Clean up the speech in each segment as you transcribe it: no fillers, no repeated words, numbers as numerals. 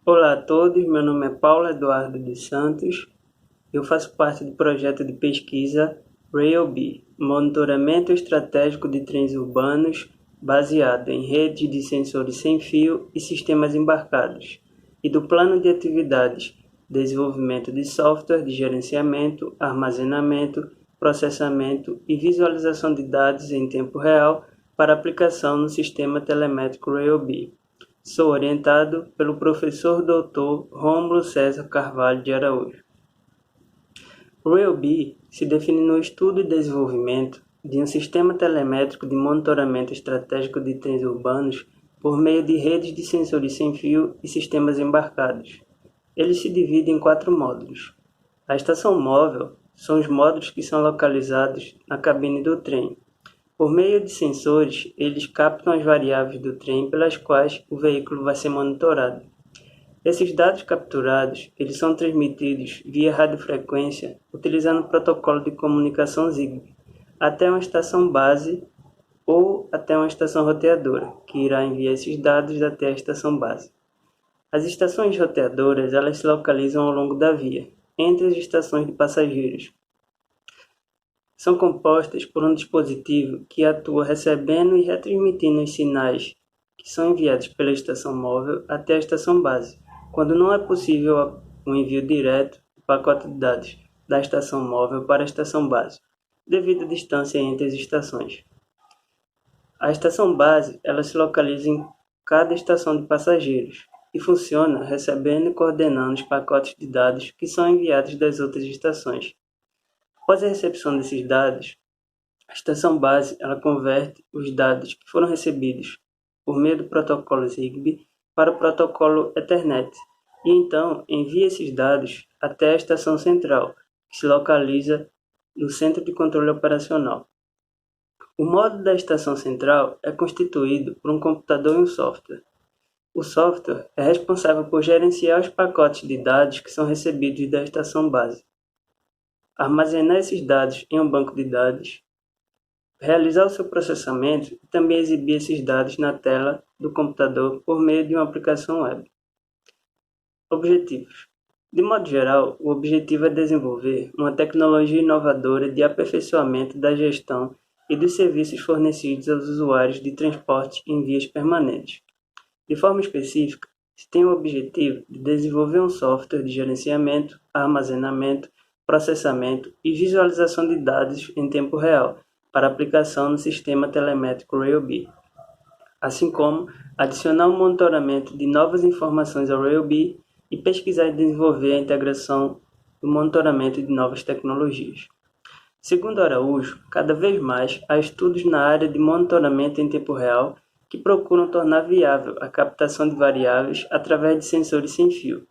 Olá a todos, meu nome é Paulo Eduardo dos Santos. Eu faço parte do projeto de pesquisa RailB, Monitoramento Estratégico de Trens Urbanos baseado em redes de sensores sem fio e sistemas embarcados, e do Plano de Atividades, Desenvolvimento de Software de Gerenciamento, Armazenamento, Processamento e Visualização de Dados em Tempo Real para aplicação no Sistema Telemétrico RailB. Sou orientado pelo professor Dr. Rômulo César Carvalho de Araújo. O RailB se define no estudo e desenvolvimento de um sistema telemétrico de monitoramento estratégico de trens urbanos por meio de redes de sensores sem fio e sistemas embarcados. Ele se divide em 4 módulos. A estação móvel são os módulos que são localizados na cabine do trem. Por meio de sensores, eles captam as variáveis do trem pelas quais o veículo vai ser monitorado. Esses dados capturados, eles são transmitidos via radiofrequência utilizando o protocolo de comunicação Zigbee até uma estação base ou até uma estação roteadora, que irá enviar esses dados até a estação base. As estações roteadoras, elas se localizam ao longo da via, entre as estações de passageiros. São compostas por um dispositivo que atua recebendo e retransmitindo os sinais que são enviados pela estação móvel até a estação base, quando não é possível o envio direto do pacote de dados da estação móvel para a estação base, devido à distância entre as estações. A estação base ela se localiza em cada estação de passageiros e funciona recebendo e coordenando os pacotes de dados que são enviados das outras estações. Após a recepção desses dados, a estação base ela converte os dados que foram recebidos por meio do protocolo Zigbee para o protocolo Ethernet e então envia esses dados até a estação central, que se localiza no centro de controle operacional. O módulo da estação central é constituído por um computador e um software. O software é responsável por gerenciar os pacotes de dados que são recebidos da estação base, armazenar esses dados em um banco de dados, realizar o seu processamento e também exibir esses dados na tela do computador por meio de uma aplicação web. Objetivos. De modo geral, o objetivo é desenvolver uma tecnologia inovadora de aperfeiçoamento da gestão e dos serviços fornecidos aos usuários de transporte em vias permanentes. De forma específica, se tem o objetivo de desenvolver um software de gerenciamento, armazenamento, processamento e visualização de dados em tempo real para aplicação no sistema telemétrico RailB, assim como adicionar um monitoramento de novas informações ao RailB e pesquisar e desenvolver a integração do monitoramento de novas tecnologias. Segundo Araújo, cada vez mais há estudos na área de monitoramento em tempo real que procuram tornar viável a captação de variáveis através de sensores sem fio.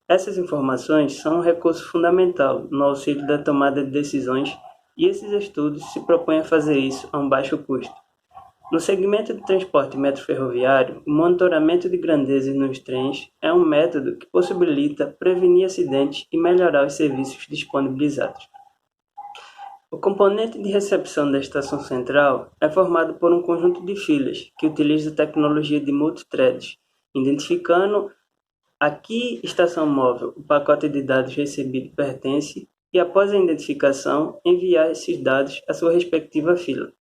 Essas informações são um recurso fundamental no auxílio da tomada de decisões e esses estudos se propõem a fazer isso a um baixo custo. No segmento de transporte metroferroviário, o monitoramento de grandezas nos trens é um método que possibilita prevenir acidentes e melhorar os serviços disponibilizados. O componente de recepção da estação central é formado por um conjunto de filas que utiliza a tecnologia de multithreads, identificando a que estação móvel o pacote de dados recebido pertence e, após a identificação, enviar esses dados à sua respectiva fila.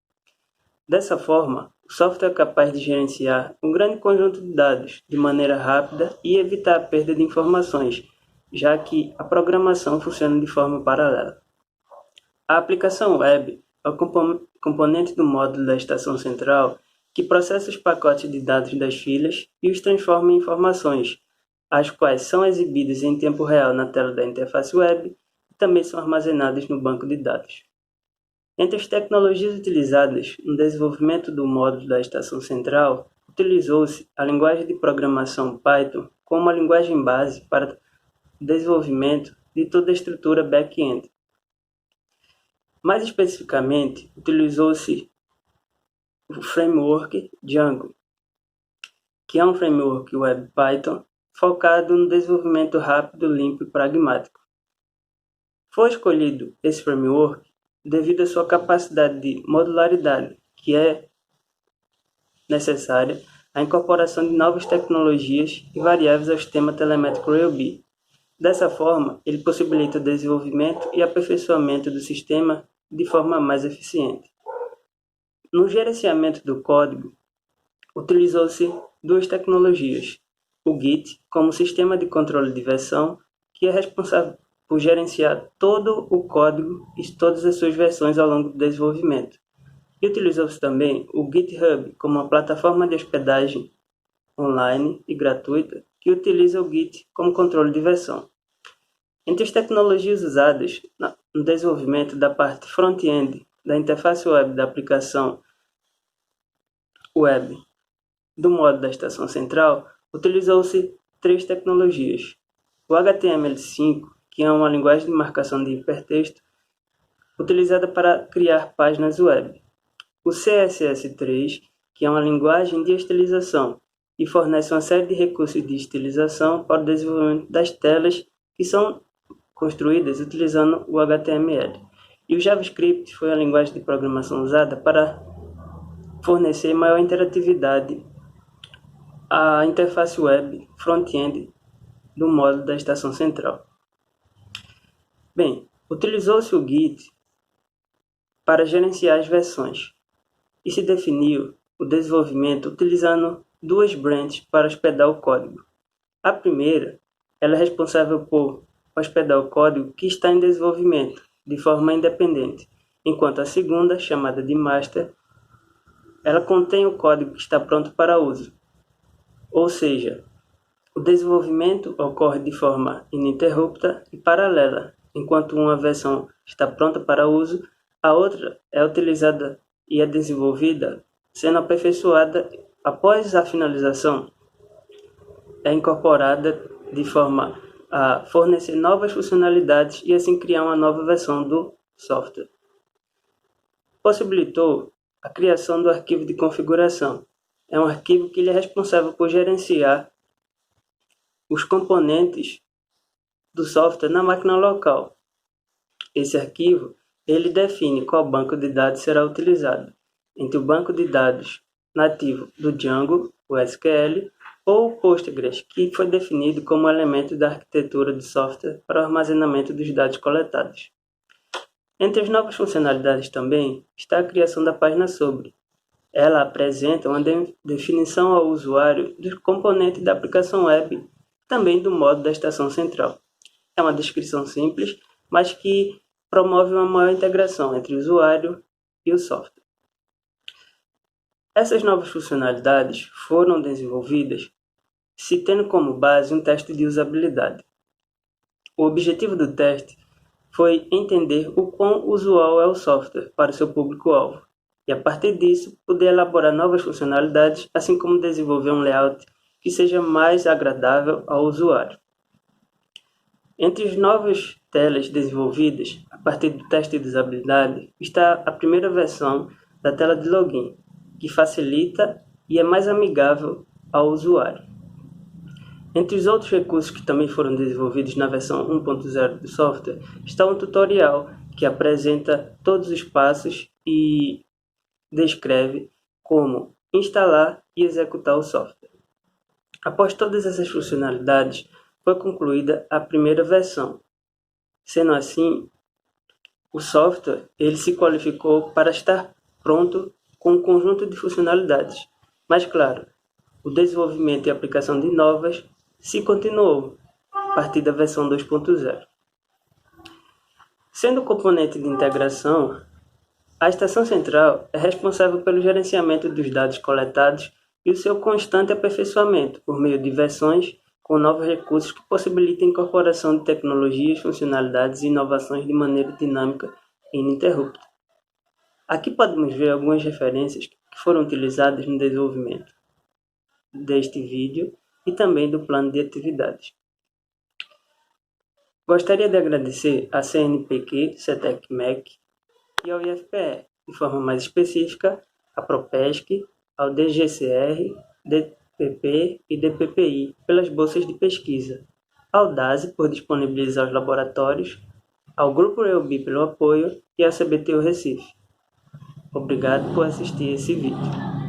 Dessa forma, o software é capaz de gerenciar um grande conjunto de dados de maneira rápida e evitar a perda de informações, já que a programação funciona de forma paralela. A aplicação web é o componente do módulo da estação central que processa os pacotes de dados das filas e os transforma em informações, as quais são exibidas em tempo real na tela da interface web e também são armazenadas no banco de dados. Entre as tecnologias utilizadas no desenvolvimento do módulo da estação central, utilizou-se a linguagem de programação Python como a linguagem base para o desenvolvimento de toda a estrutura back-end. Mais especificamente, utilizou-se o framework Django, que é um framework web Python focado no desenvolvimento rápido, limpo e pragmático. Foi escolhido esse framework devido à sua capacidade de modularidade, que é necessária a incorporação de novas tecnologias e variáveis ao sistema telemétrico Railbee. Dessa forma, ele possibilita o desenvolvimento e aperfeiçoamento do sistema de forma mais eficiente. No gerenciamento do código, utilizou-se duas tecnologias: o Git, como sistema de controle de versão, que é responsável por gerenciar todo o código e todas as suas versões ao longo do desenvolvimento. E utilizou-se também o GitHub, como uma plataforma de hospedagem online e gratuita que utiliza o Git como controle de versão. Entre as tecnologias usadas no desenvolvimento da parte front-end da interface web da aplicação web do módulo da estação central, utilizou-se três tecnologias: o HTML5, que é uma linguagem de marcação de hipertexto utilizada para criar páginas web; o CSS3, que é uma linguagem de estilização e fornece uma série de recursos de estilização para o desenvolvimento das telas que são construídas utilizando o HTML; e o JavaScript foi a linguagem de programação usada para fornecer maior interatividade à interface web front-end do módulo da estação central. Bem, utilizou-se o Git para gerenciar as versões e se definiu o desenvolvimento utilizando duas branches para hospedar o código. A primeira, ela é responsável por hospedar o código que está em desenvolvimento de forma independente, enquanto a segunda, chamada de master, ela contém o código que está pronto para uso. Ou seja, o desenvolvimento ocorre de forma ininterrupta e paralela. Enquanto uma versão está pronta para uso, a outra é utilizada e é desenvolvida, sendo aperfeiçoada após a finalização, é incorporada de forma a fornecer novas funcionalidades e assim criar uma nova versão do software. Possibilitou a criação do arquivo de configuração. É um arquivo que ele é responsável por gerenciar os componentes do software na máquina local. Esse arquivo ele define qual banco de dados será utilizado, entre o banco de dados nativo do Django, o SQL, ou o Postgres, que foi definido como elemento da arquitetura de software para o armazenamento dos dados coletados. Entre as novas funcionalidades também está a criação da página sobre. Ela apresenta uma definição ao usuário dos componentes da aplicação web, também do módulo da estação central. É uma descrição simples, mas que promove uma maior integração entre o usuário e o software. Essas novas funcionalidades foram desenvolvidas se tendo como base um teste de usabilidade. O objetivo do teste foi entender o quão usual é o software para o seu público-alvo, e a partir disso poder elaborar novas funcionalidades, assim como desenvolver um layout que seja mais agradável ao usuário. Entre as novas telas desenvolvidas a partir do teste de usabilidade está a primeira versão da tela de login, que facilita e é mais amigável ao usuário. Entre os outros recursos que também foram desenvolvidos na versão 1.0 do software está um tutorial que apresenta todos os passos e descreve como instalar e executar o software. Após todas essas funcionalidades, foi concluída a primeira versão. Sendo assim, o software ele se qualificou para estar pronto com um conjunto de funcionalidades. Mas, claro, o desenvolvimento e aplicação de novas se continuou a partir da versão 2.0. Sendo componente de integração, a estação central é responsável pelo gerenciamento dos dados coletados e o seu constante aperfeiçoamento por meio de versões com novos recursos que possibilitam a incorporação de tecnologias, funcionalidades e inovações de maneira dinâmica e ininterrupta. Aqui podemos ver algumas referências que foram utilizadas no desenvolvimento deste vídeo e também do plano de atividades. Gostaria de agradecer à CNPq, CETEC-MEC e ao IFPE, de forma mais específica, à Propesc, ao DGCR, DPP e DPPI pelas bolsas de pesquisa, ao DASE por disponibilizar os laboratórios, ao Grupo Railbee pelo apoio e à CBTU Recife. Obrigado por assistir esse vídeo.